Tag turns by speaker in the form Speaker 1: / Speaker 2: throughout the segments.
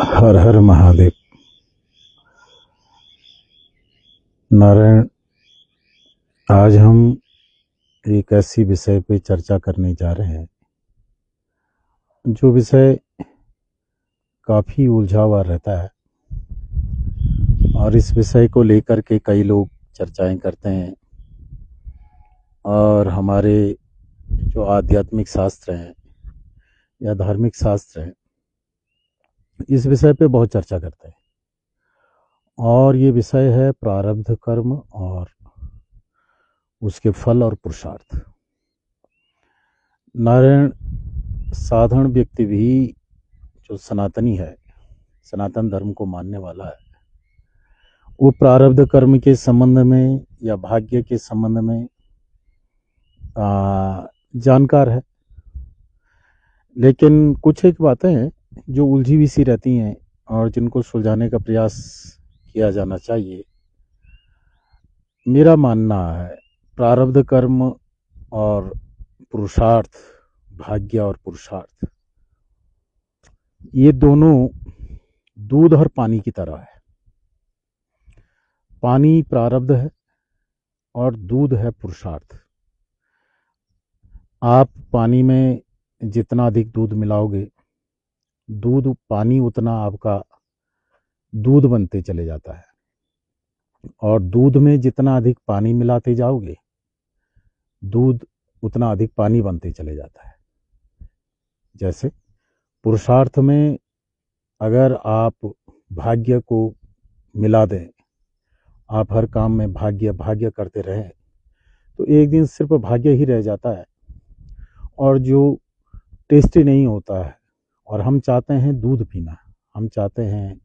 Speaker 1: हर हर महादेव। नारायण, आज हम एक ऐसी विषय पे चर्चा करने जा रहे हैं जो विषय काफ़ी उलझा हुआ रहता है, और इस विषय को लेकर के कई लोग चर्चाएं करते हैं। और हमारे जो आध्यात्मिक शास्त्र हैं या धार्मिक शास्त्र हैं, इस विषय पे बहुत चर्चा करते हैं। और ये विषय है प्रारब्ध कर्म और उसके फल और पुरुषार्थ। नारायण, साधारण व्यक्ति भी जो सनातनी है, सनातन धर्म को मानने वाला है, वो प्रारब्ध कर्म के संबंध में या भाग्य के संबंध में जानकार है। लेकिन कुछ एक बातें हैं जो उलझी हुई सी रहती हैं और जिनको सुलझाने का प्रयास किया जाना चाहिए। मेरा मानना है प्रारब्ध कर्म और पुरुषार्थ, भाग्य और पुरुषार्थ, ये दोनों दूध और पानी की तरह है। पानी प्रारब्ध है और दूध है पुरुषार्थ। आप पानी में जितना अधिक दूध मिलाओगे, दूध पानी उतना आपका दूध बनते चले जाता है, और दूध में जितना अधिक पानी मिलाते जाओगे, दूध उतना अधिक पानी बनते चले जाता है। जैसे पुरुषार्थ में अगर आप भाग्य को मिला दें, आप हर काम में भाग्य भाग्य करते रहें, तो एक दिन सिर्फ भाग्य ही रह जाता है, और जो टेस्टी नहीं होता है। और हम चाहते हैं दूध पीना, हम चाहते हैं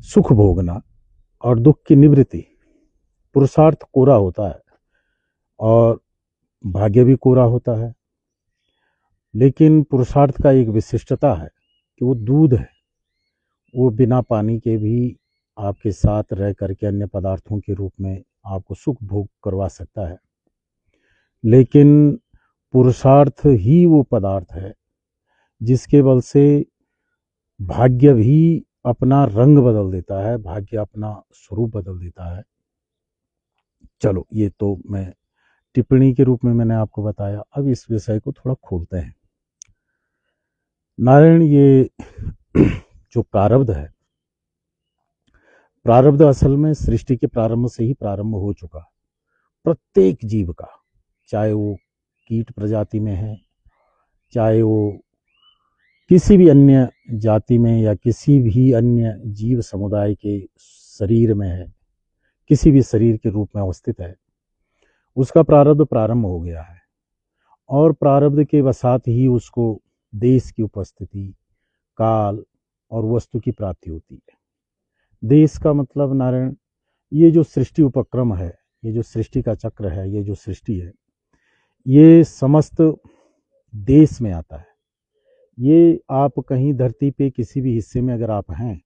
Speaker 1: सुख भोगना और दुख की निवृत्ति। पुरुषार्थ कोरा होता है और भाग्य भी कोरा होता है। लेकिन पुरुषार्थ का एक विशिष्टता है कि वो दूध है, वो बिना पानी के भी आपके साथ रह करके अन्य पदार्थों के रूप में आपको सुख भोग करवा सकता है। लेकिन पुरुषार्थ ही वो पदार्थ है जिसके बल से भाग्य भी अपना रंग बदल देता है, भाग्य अपना स्वरूप बदल देता है। चलो, ये तो मैं टिप्पणी के रूप में मैंने आपको बताया। अब इस विषय को थोड़ा खोलते हैं। नारायण, ये जो प्रारब्ध है, प्रारब्ध असल में सृष्टि के प्रारंभ से ही प्रारंभ हो चुका। प्रत्येक जीव का, चाहे वो कीट प्रजाति में है, चाहे वो किसी भी अन्य जाति में या किसी भी अन्य जीव समुदाय के शरीर में है, किसी भी शरीर के रूप में अवस्थित है, उसका प्रारब्ध प्रारंभ हो गया है। और प्रारब्ध के वसात ही उसको देश की उपस्थिति, काल और वस्तु की प्राप्ति होती है। देश का मतलब नारायण, ये जो सृष्टि उपक्रम है, ये जो सृष्टि का चक्र है, ये जो सृष्टि है, ये समस्त देश में आता है। ये आप कहीं धरती पे किसी भी हिस्से में अगर आप हैं,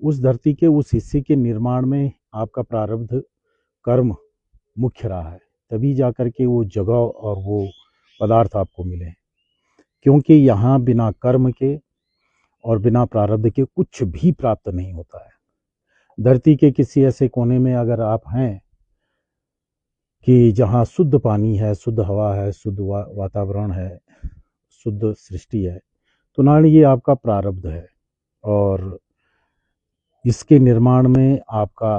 Speaker 1: उस धरती के उस हिस्से के निर्माण में आपका प्रारब्ध कर्म मुख्य रहा है, तभी जाकर के वो जगह और वो पदार्थ आपको मिले। क्योंकि यहाँ बिना कर्म के और बिना प्रारब्ध के कुछ भी प्राप्त नहीं होता है। धरती के किसी ऐसे कोने में अगर आप हैं कि जहाँ शुद्ध पानी है, शुद्ध हवा है, शुद्ध वातावरण है, शुद्ध सृष्टि है, तो नारायण ये आपका प्रारब्ध है। और इसके निर्माण में आपका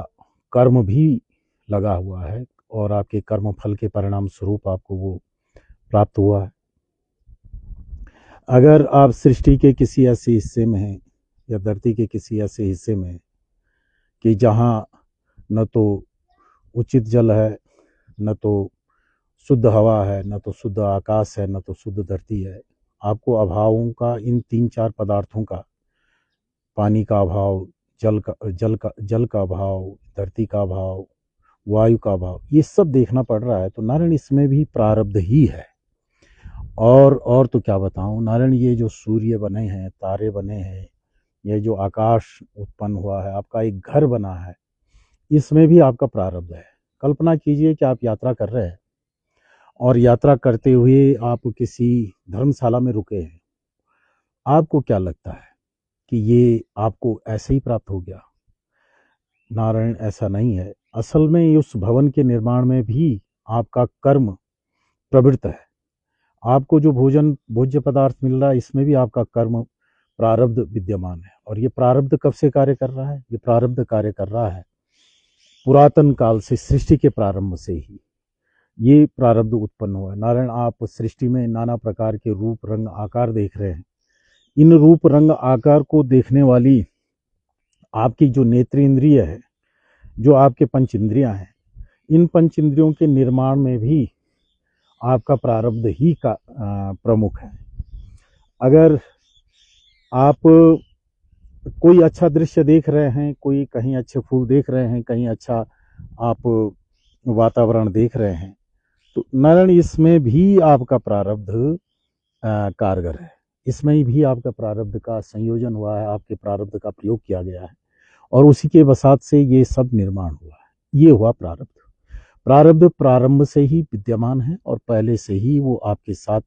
Speaker 1: कर्म भी लगा हुआ है, और आपके कर्म फल के परिणाम स्वरूप आपको वो प्राप्त हुआ है। अगर आप सृष्टि के किसी ऐसे हिस्से में हैं या धरती के किसी ऐसे हिस्से में कि जहाँ न तो उचित जल है, न तो शुद्ध हवा है, न तो शुद्ध आकाश है, न तो शुद्ध धरती है, आपको अभावों का, इन 3-4 पदार्थों का, पानी का अभाव, जल का अभाव, धरती का अभाव, वायु का अभाव, ये सब देखना पड़ रहा है। तो नारायण इसमें भी प्रारब्ध ही है। और तो क्या बताऊं नारायण, ये जो सूर्य बने हैं, तारे बने हैं, ये जो आकाश उत्पन्न हुआ है, आपका एक घर बना है, इसमें भी आपका प्रारब्ध है। कल्पना कीजिए कि आप यात्रा कर रहे हैं और यात्रा करते हुए आप किसी धर्मशाला में रुके हैं। आपको क्या लगता है कि ये आपको ऐसे ही प्राप्त हो गया। नारायण, ऐसा नहीं है। असल में उस भवन के निर्माण में भी आपका कर्म प्रवृत्त है। आपको जो भोज्य पदार्थ मिल रहा है, इसमें भी आपका कर्म प्रारब्ध विद्यमान है। और ये प्रारब्ध कब से कार्य कर रहा है? ये प्रारब्ध कार्य कर रहा है पुरातन काल से, सृष्टि के प्रारंभ से ही ये प्रारब्ध उत्पन्न हुआ है। नारायण, आप सृष्टि में नाना प्रकार के रूप रंग आकार देख रहे हैं। इन रूप रंग आकार को देखने वाली आपकी जो नेत्र इंद्रिय है, जो आपके पंच इंद्रियां हैं, इन पंच इंद्रियों के निर्माण में भी आपका प्रारब्ध ही का प्रमुख है। अगर आप कोई अच्छा दृश्य देख रहे हैं, कोई कहीं अच्छे फूल देख रहे हैं, कहीं अच्छा आप वातावरण देख रहे हैं, तो नारायण इसमें भी आपका प्रारब्ध कारगर है। इसमें भी आपका प्रारब्ध का संयोजन हुआ है, आपके प्रारब्ध का प्रयोग किया गया है और उसी के वसात से ये सब निर्माण हुआ है। ये हुआ प्रारब्ध। प्रारब्ध प्रारंभ से ही विद्यमान है और पहले से ही वो आपके साथ,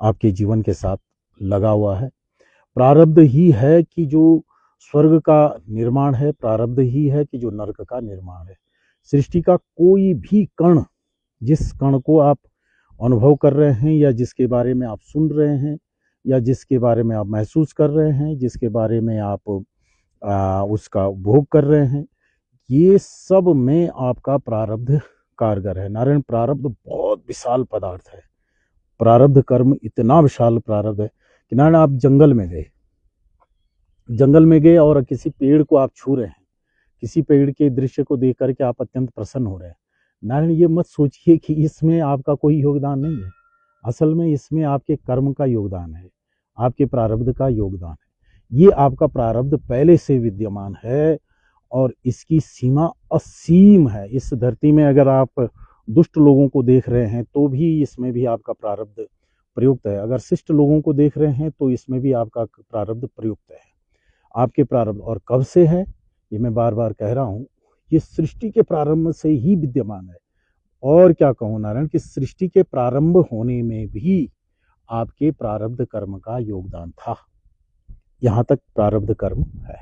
Speaker 1: आपके जीवन के साथ लगा हुआ है। प्रारब्ध ही है कि जो स्वर्ग का निर्माण है, प्रारब्ध ही है कि जो नरक का निर्माण है। सृष्टि का कोई भी कण, जिस कण को आप अनुभव कर रहे हैं या जिसके बारे में आप सुन रहे हैं या जिसके बारे में आप महसूस कर रहे हैं, जिसके बारे में आप उसका उपभोग कर रहे हैं, ये सब में आपका प्रारब्ध कारगर है। नारायण, प्रारब्ध बहुत विशाल पदार्थ है। प्रारब्ध कर्म इतना विशाल प्रारब्ध है कि नारायण, आप जंगल में गए और किसी पेड़ को आप छू रहे हैं, किसी पेड़ के दृश्य को देख करके आप अत्यंत प्रसन्न हो रहे हैं। नारायण, ये मत सोचिए कि इसमें आपका कोई योगदान नहीं है। असल में इसमें आपके कर्म का योगदान है, आपके प्रारब्ध का योगदान है। ये आपका प्रारब्ध पहले से विद्यमान है और इसकी सीमा असीम है। इस धरती में अगर आप दुष्ट लोगों को देख रहे हैं तो भी इसमें भी आपका प्रारब्ध प्रयुक्त है। अगर शिष्ट लोगों को देख रहे हैं तो इसमें भी आपका प्रारब्ध प्रयुक्त है। आपके प्रारब्ध और कब से है, ये मैं बार बार कह रहा हूँ, ये सृष्टि के प्रारंभ से ही विद्यमान है। और क्या कहूँ नारायण, कि सृष्टि के प्रारंभ होने में भी आपके प्रारब्ध कर्म का योगदान था। यहाँ तक प्रारब्ध कर्म है।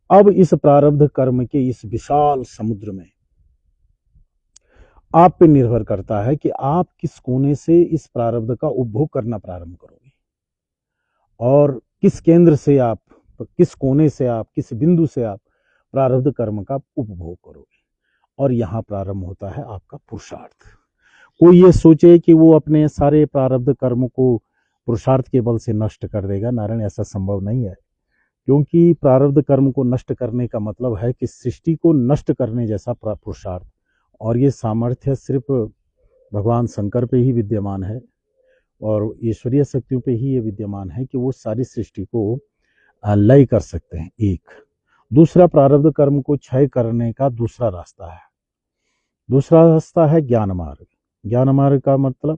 Speaker 1: अब इस प्रारब्ध कर्म के इस विशाल समुद्र में आप पे निर्भर करता है कि आप किस कोने से इस प्रारब्ध का उपभोग करना प्रारंभ करोगे और किस केंद्र से आप, किस कोने से आप, किस बिंदु से आप प्रारब्ध कर्म का उपभोग करोगे। और यहाँ प्रारंभ होता है आपका पुरुषार्थ। कोई ये सोचे कि वो अपने सारे प्रारब्ध कर्म को पुरुषार्थ के बल से नष्ट कर देगा, नारायण ऐसा संभव नहीं है। क्योंकि प्रारब्ध कर्म को नष्ट करने का मतलब है कि सृष्टि को नष्ट करने जैसा पुरुषार्थ, और ये सामर्थ्य सिर्फ भगवान शंकर पे ही विद्यमान है और ईश्वरीय शक्तियों पे ही ये विद्यमान है कि वो सारी सृष्टि को लय कर सकते हैं। एक दूसरा, प्रारब्ध कर्म को क्षय करने का दूसरा रास्ता है। दूसरा रास्ता है ज्ञान मार्ग। ज्ञान मार्ग का मतलब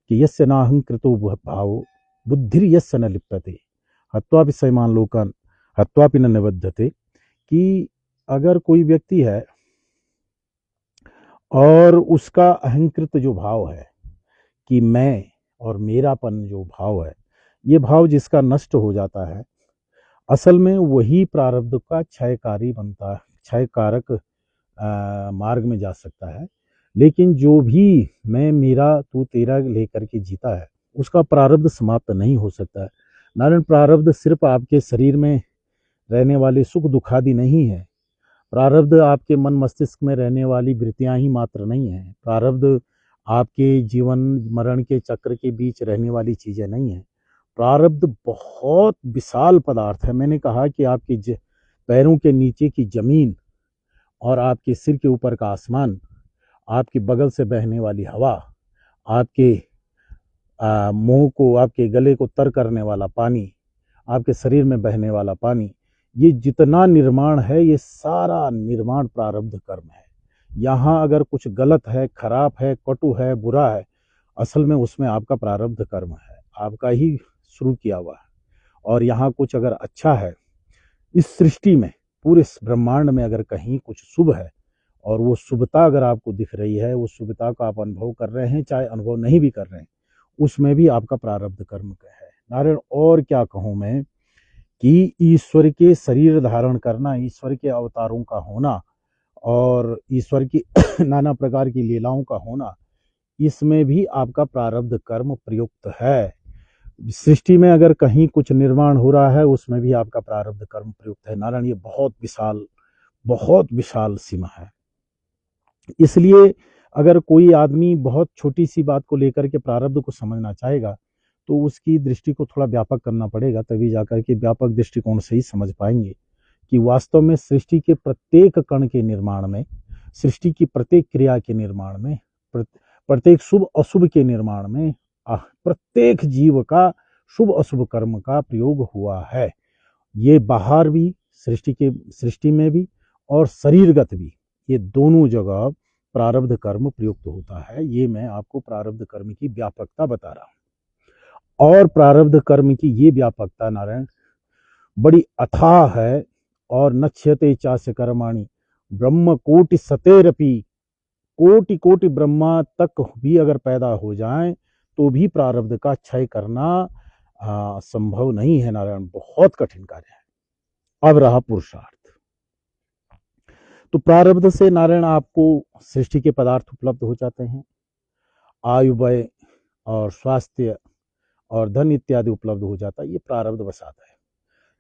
Speaker 1: कि यस्य नाहंकृतो भावो बुद्धिर यस्य न लिप्यते हत्वापि सैमान लोकान हत्वापि न निबध्यते। कि अगर कोई व्यक्ति है और उसका अहंकृत जो भाव है कि मैं और मेरापन जो भाव है, ये भाव जिसका नष्ट हो जाता है, असल में वही प्रारब्ध का क्षयकारी बनता है, क्षयकारक मार्ग में जा सकता है। लेकिन जो भी मैं मेरा तू तेरा लेकर के जीता है, उसका प्रारब्ध समाप्त नहीं हो सकता है। नारायण, प्रारब्ध सिर्फ आपके शरीर में रहने वाले सुख दुखादि नहीं है। प्रारब्ध आपके मन मस्तिष्क में रहने वाली वृत्तियां ही मात्र नहीं है। प्रारब्ध आपके जीवन मरण के चक्र के बीच रहने वाली चीजें नहीं है। प्रारब्ध बहुत विशाल पदार्थ है। मैंने कहा कि आपके पैरों के नीचे की जमीन और आपके सिर के ऊपर का आसमान, आपके बगल से बहने वाली हवा, आपके मुंह को, आपके गले को तर करने वाला पानी, आपके शरीर में बहने वाला पानी, ये जितना निर्माण है, ये सारा निर्माण प्रारब्ध कर्म है। यहाँ अगर कुछ गलत है, खराब है, कटु है, बुरा है, असल में उसमें आपका प्रारब्ध कर्म है, आपका ही शुरू किया हुआ है। और यहाँ कुछ अगर अच्छा है, इस सृष्टि में, पूरे ब्रह्मांड में अगर कहीं कुछ शुभ है और वो शुभता अगर आपको दिख रही है, उस शुभता का आप अनुभव कर रहे हैं, चाहे अनुभव नहीं भी कर रहे हैं, उसमें भी आपका प्रारब्ध कर्म है। नारायण, और क्या कहूँ मैं कि ईश्वर के शरीर धारण करना, ईश्वर के अवतारों का होना और ईश्वर की नाना प्रकार की लीलाओं का होना, इसमें भी आपका प्रारब्ध कर्म प्रयुक्त है। सृष्टि में अगर कहीं कुछ निर्माण हो रहा है उसमें भी आपका प्रारब्ध कर्म प्रयुक्त है। नारायण, ये बहुत विशाल सीमा है। इसलिए अगर कोई आदमी बहुत छोटी सी बात को लेकर के प्रारब्ध को समझना चाहेगा तो उसकी दृष्टि को थोड़ा व्यापक करना पड़ेगा, तभी जाकर के व्यापक दृष्टिकोण से ही समझ पाएंगे कि वास्तव में सृष्टि के प्रत्येक कण के निर्माण में, सृष्टि की प्रत्येक क्रिया के निर्माण में, प्रत्येक शुभ अशुभ के निर्माण में प्रत्येक जीव का शुभ अशुभ कर्म का प्रयोग हुआ है। ये बाहर भी सृष्टि में भी और शरीरगत भी, ये दोनों जगह प्रारब्ध कर्म प्रयुक्त होता है। ये मैं आपको प्रारब्ध कर्म की व्यापकता बता रहा हूं। और प्रारब्ध कर्म की ये व्यापकता नारायण बड़ी अथाह है। और नक्ष्यते चास्य कर्माणि ब्रह्म कोटि सतेरपि, कोटि कोटि ब्रह्मा तक भी अगर पैदा हो जाएं तो भी प्रारब्ध का क्षय करना संभव नहीं है नारायण, बहुत कठिन कार्य है। अब रहा पुरुषार्थ। तो प्रारब्ध से नारायण आपको सृष्टि के पदार्थ उपलब्ध हो जाते हैं, आयु व्यय और स्वास्थ्य और धन इत्यादि उपलब्ध हो जाता है। ये प्रारब्ध बसाता है।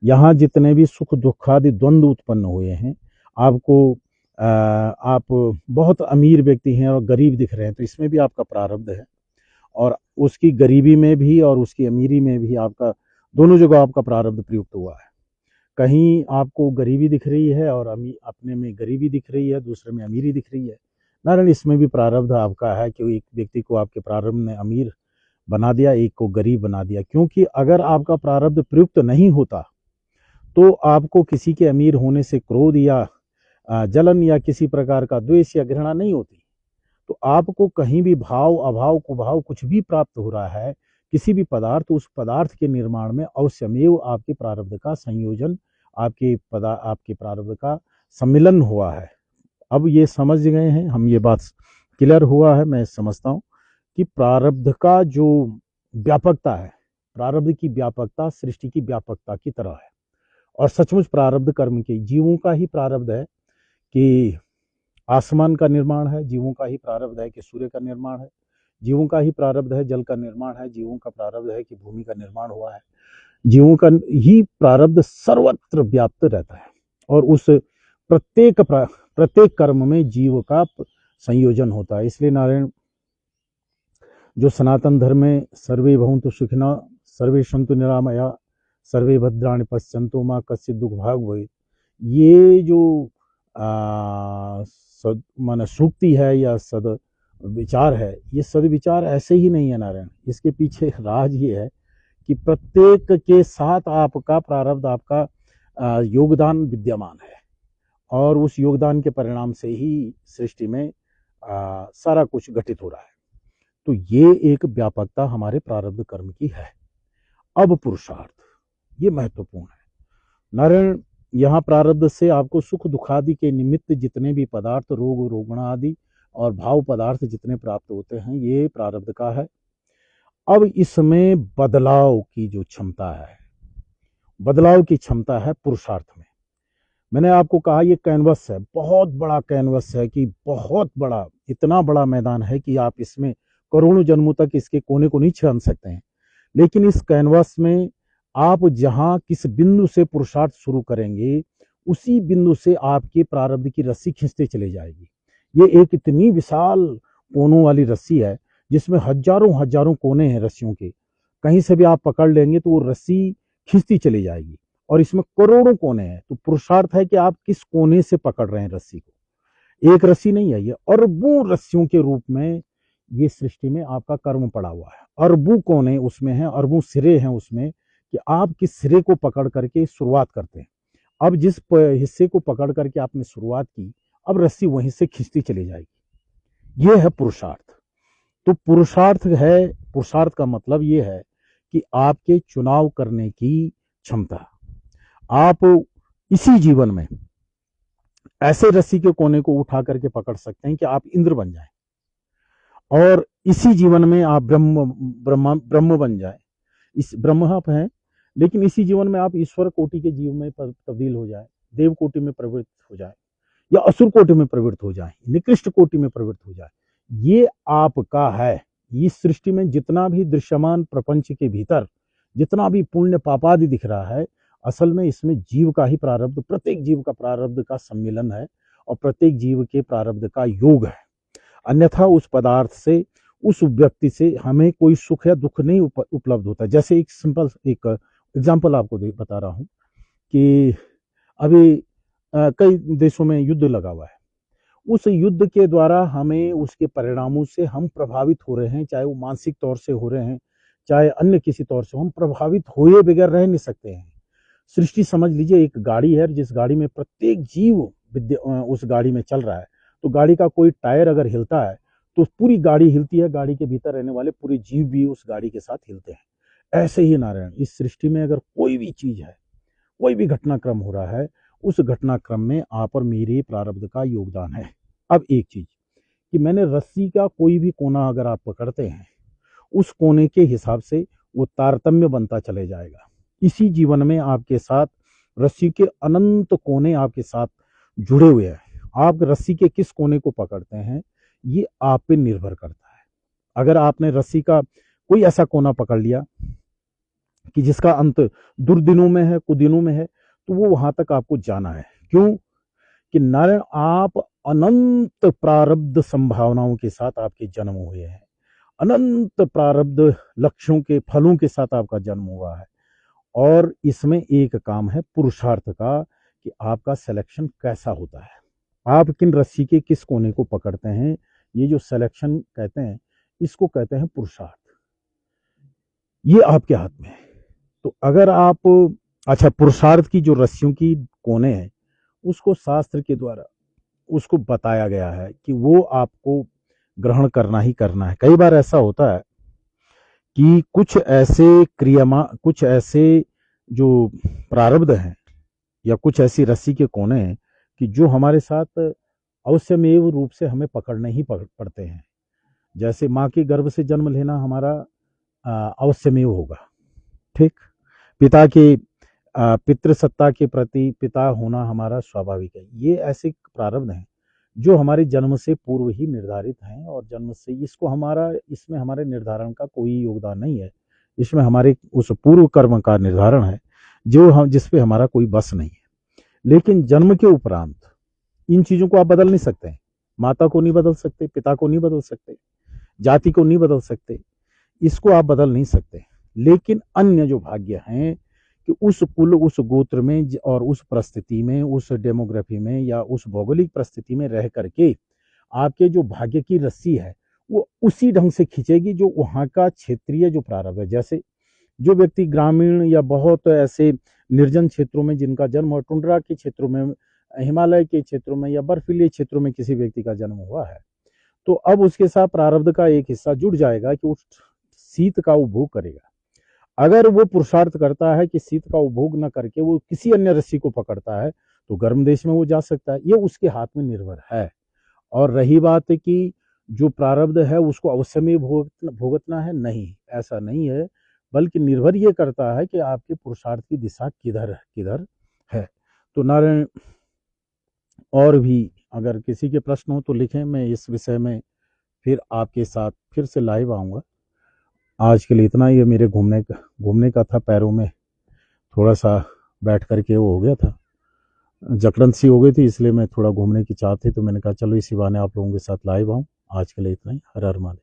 Speaker 1: यहाँ जितने भी सुख दुख आदि द्वंद्व उत्पन्न हुए हैं, आपको आप बहुत अमीर व्यक्ति हैं और गरीब दिख रहे हैं, तो इसमें भी आपका प्रारब्ध है। और उसकी गरीबी में भी और उसकी अमीरी में भी आपका, दोनों जगह आपका प्रारब्ध प्रयुक्त हुआ है। कहीं आपको गरीबी दिख रही है और अपने में गरीबी दिख रही है, दूसरे में अमीरी दिख रही है। नारायण, इसमें भी प्रारब्ध आपका है कि एक व्यक्ति को आपके प्रारब्ध ने अमीर बना दिया, एक को गरीब बना दिया। क्योंकि अगर आपका प्रारब्ध प्रयुक्त नहीं होता तो आपको किसी के अमीर होने से क्रोध या जलन या किसी प्रकार का द्वेष या घृणा नहीं होती। तो आपको कहीं भी भाव अभाव कुभाव कुछ भी प्राप्त हो रहा है, किसी भी पदार्थ, उस पदार्थ के निर्माण में अवश्यमेव आपके प्रारब्ध का संयोजन, आपके प्रारब्ध का सम्मिलन हुआ है। अब ये समझ गए हैं हम, ये बात क्लियर हुआ है। मैं समझता हूँ कि प्रारब्ध का जो व्यापकता है, प्रारब्ध की व्यापकता सृष्टि की व्यापकता की तरह है। और सचमुच प्रारब्ध कर्म के जीवों का ही प्रारब्ध है कि आसमान का निर्माण है, जीवों का ही प्रारब्ध है कि सूर्य का निर्माण है, जीवों का ही प्रारब्ध है जल का निर्माण है, जीवों का प्रारब्ध है कि भूमि का निर्माण हुआ है। जीवों का ही प्रारब्ध सर्वत्र व्याप्त रहता है और उस प्रत्येक कर्म में जीव का संयोजन होता है। इसलिए नारायण, जो सनातन धर्म में सर्वे भवन्तु सुखिनः, सर्वे सन्तु निरामया, सर्वे भद्राणि पश्यन्तु मा कश्चित् दुःख भाग् भवेत्, ये जो माना सूक्ति है या सद विचार है, ये सद विचार ऐसे ही नहीं है नारायण। इसके पीछे राज ये है कि प्रत्येक के साथ आपका प्रारब्ध, आपका योगदान विद्यमान है और उस योगदान के परिणाम से ही सृष्टि में सारा कुछ घटित हो रहा है। तो ये एक व्यापकता हमारे प्रारब्ध कर्म की है। अब पुरुषार्थ, ये महत्वपूर्ण है नारायण। यहाँ प्रारब्ध से आपको सुख दुखादि के निमित्त जितने भी पदार्थ, रोग रोगण आदि और भाव पदार्थ जितने प्राप्त होते हैं, ये प्रारब्ध का है। अब इसमें बदलाव की जो क्षमता है, बदलाव की क्षमता है पुरुषार्थ में। मैंने आपको कहा ये कैनवस है, बहुत बड़ा कैनवस है कि बहुत बड़ा, इतना बड़ा मैदान है कि आप इसमें करोड़ों जन्मों तक इसके कोने को नहीं छान सकते हैं। लेकिन इस कैनवस में आप जहां किस बिंदु से पुरुषार्थ शुरू करेंगे, उसी बिंदु से आपके प्रारब्ध की रस्सी खींचते चले जाएगी। ये एक इतनी विशाल कोनों वाली रस्सी है जिसमें हजारों हजारों कोने हैं रस्सियों के। कहीं से भी आप पकड़ लेंगे तो वो रस्सी खींचती चली जाएगी और इसमें करोड़ों कोने हैं। तो पुरुषार्थ है कि आप किस कोने से पकड़ रहे हैं रस्सी को। एक रस्सी नहीं है, ये अरबों रस्सियों के रूप में ये सृष्टि में आपका कर्म पड़ा हुआ है। अरबों कोने उसमें हैं, अरबों सिरे हैं उसमें, कि आप किस सिरे को पकड़ करके शुरुआत करते हैं। अब जिस हिस्से को पकड़ करके आपने शुरुआत की, अब रस्सी वहीं से खींचती चली जाएगी। ये है पुरुषार्थ। तो पुरुषार्थ है, पुरुषार्थ का मतलब ये है कि आपके चुनाव करने की क्षमता। आप इसी जीवन में ऐसे रस्सी के कोने को उठा करके पकड़ सकते हैं कि आप इंद्र बन जाएं, और इसी जीवन में आप ब्रह्म बन जाए। इस ब्रह्म आप हैं, लेकिन इसी जीवन में आप ईश्वर कोटि के जीव में तब्दील हो जाए, देव कोटि में प्रवृत्त हो जाए, या असुर कोटि में प्रवृत्त हो जाए, निकृष्ट कोटि में प्रवृत्त हो जाए, ये आपका है। इस सृष्टि में जितना भी दृश्यमान प्रपंच के भीतर जितना भी पुण्य पापादि दिख रहा है, असल में इसमें जीव का ही प्रारब्ध, प्रत्येक जीव का प्रारब्ध का सम्मिलन है और प्रत्येक जीव के प्रारब्ध का योग है। अन्यथा उस पदार्थ से, उस व्यक्ति से हमें कोई सुख या दुख नहीं उपलब्ध होता। जैसे एक सिंपल एक एग्जाम्पल आपको बता रहा हूँ कि अभी कई देशों में युद्ध लगा हुआ है। उस युद्ध के द्वारा हमें उसके परिणामों से हम प्रभावित हो रहे हैं, चाहे वो मानसिक तौर से हो रहे हैं, चाहे अन्य किसी तौर से, हम प्रभावित हुए बगैर रह नहीं सकते हैं। सृष्टि समझ लीजिए एक गाड़ी है, जिस गाड़ी में प्रत्येक जीव उस गाड़ी में चल रहा है। तो गाड़ी का कोई टायर अगर हिलता है तो पूरी गाड़ी हिलती है, गाड़ी के भीतर रहने वाले पूरे जीव भी उस गाड़ी के साथ हिलते हैं। ऐसे ही नारायण, इस सृष्टि में अगर कोई भी चीज है, कोई भी घटनाक्रम हो रहा है, उस घटनाक्रम में आप और मेरे प्रारब्ध का योगदान है। अब एक चीज कि मैंने रस्सी का कोई भी कोना अगर आप पकड़ते हैं, उस कोने के हिसाब से वो तारतम्य बनता चले जाएगा। इसी जीवन में आपके साथ रस्सी के अनंत कोने आपके साथ जुड़े हुए हैं। आप रस्सी के किस कोने को पकड़ते हैं, ये आप पे निर्भर करता है। अगर आपने रस्सी का कोई ऐसा कोना पकड़ लिया कि जिसका अंत दुर्दिनों में है, कुदिनों में है, तो वो वहां तक आपको जाना है। क्यों कि नारायण, आप अनंत प्रारब्ध संभावनाओं के साथ आपके जन्म हुए हैं, अनंत प्रारब्ध लक्ष्यों के फलों के साथ आपका जन्म हुआ है। और इसमें एक काम है पुरुषार्थ का कि आपका सिलेक्शन कैसा होता है, आप किन रस्सी के किस कोने को पकड़ते हैं। ये जो सिलेक्शन कहते हैं, इसको कहते हैं पुरुषार्थ। ये आपके हाथ में है। तो अगर आप, अच्छा, पुरुषार्थ की जो रस्सियों की कोने हैं, उसको शास्त्र के द्वारा उसको बताया गया है कि वो आपको ग्रहण करना ही करना है। कई बार ऐसा होता है कि कुछ ऐसे जो प्रारब्ध हैं या कुछ ऐसी रस्सी के कोने हैं कि जो हमारे साथ अवश्यमेव रूप से हमें पकड़ने ही पड़ते हैं। जैसे माँ के गर्भ से जन्म लेना हमारा अवश्यमेव होगा, ठीक। पिता के पितृसत्ता के प्रति पिता होना हमारा स्वाभाविक है। ये ऐसे प्रारब्ध हैं जो हमारे जन्म से पूर्व ही निर्धारित हैं, और जन्म से इसमें हमारे निर्धारण का कोई योगदान नहीं है। इसमें हमारे उस पूर्व कर्म का निर्धारण है जिस पे हमारा कोई बस नहीं है। लेकिन जन्म के उपरांत इन चीजों को आप बदल नहीं सकते हैं। माता को नहीं बदल सकते, पिता को नहीं बदल सकते, जाति को नहीं बदल सकते, इसको आप बदल नहीं सकते। लेकिन अन्य जो भाग्य हैं कि उस कुल, उस गोत्र में और उस परिस्थिति में, उस डेमोग्राफी में या उस भौगोलिक परिस्थिति में रह करके आपके जो भाग्य की रस्सी है वो उसी ढंग से खींचेगी जो वहाँ का क्षेत्रीय जो प्रारब्ध है। जैसे जो व्यक्ति ग्रामीण या बहुत ऐसे निर्जन क्षेत्रों में जिनका जन्म हो, टुंड्रा के क्षेत्रों में, हिमालय के क्षेत्रों में या बर्फीले क्षेत्रों में किसी व्यक्ति का जन्म हुआ है, तो अब उसके साथ प्रारब्ध का एक हिस्सा जुड़ जाएगा कि उस शीत का उपभोग करेगा। अगर वो पुरुषार्थ करता है कि शीत का उपभोग न करके वो किसी अन्य रस्सी को पकड़ता है, तो गर्म देश में वो जा सकता है। ये उसके हाथ में निर्भर है। और रही बात कि जो प्रारब्ध है उसको अवश्य में भुगतना है, नहीं, ऐसा नहीं है, बल्कि निर्भर ये करता है कि आपके पुरुषार्थ की दिशा किधर किधर है। तो नारायण, और भी अगर किसी के प्रश्न हो तो लिखें, मैं इस विषय में फिर आपके साथ फिर से लाइव आऊँगा। आज के लिए इतना ही है। मेरे घूमने का था, पैरों में थोड़ा सा बैठ करके वो हो गया था, जकड़न सी हो गई थी, इसलिए मैं थोड़ा घूमने की चाह थी, तो मैंने कहा चलो इसी बहाने आप लोगों के साथ लाइव आऊँ। आज के लिए इतना ही। हर हर महादेव।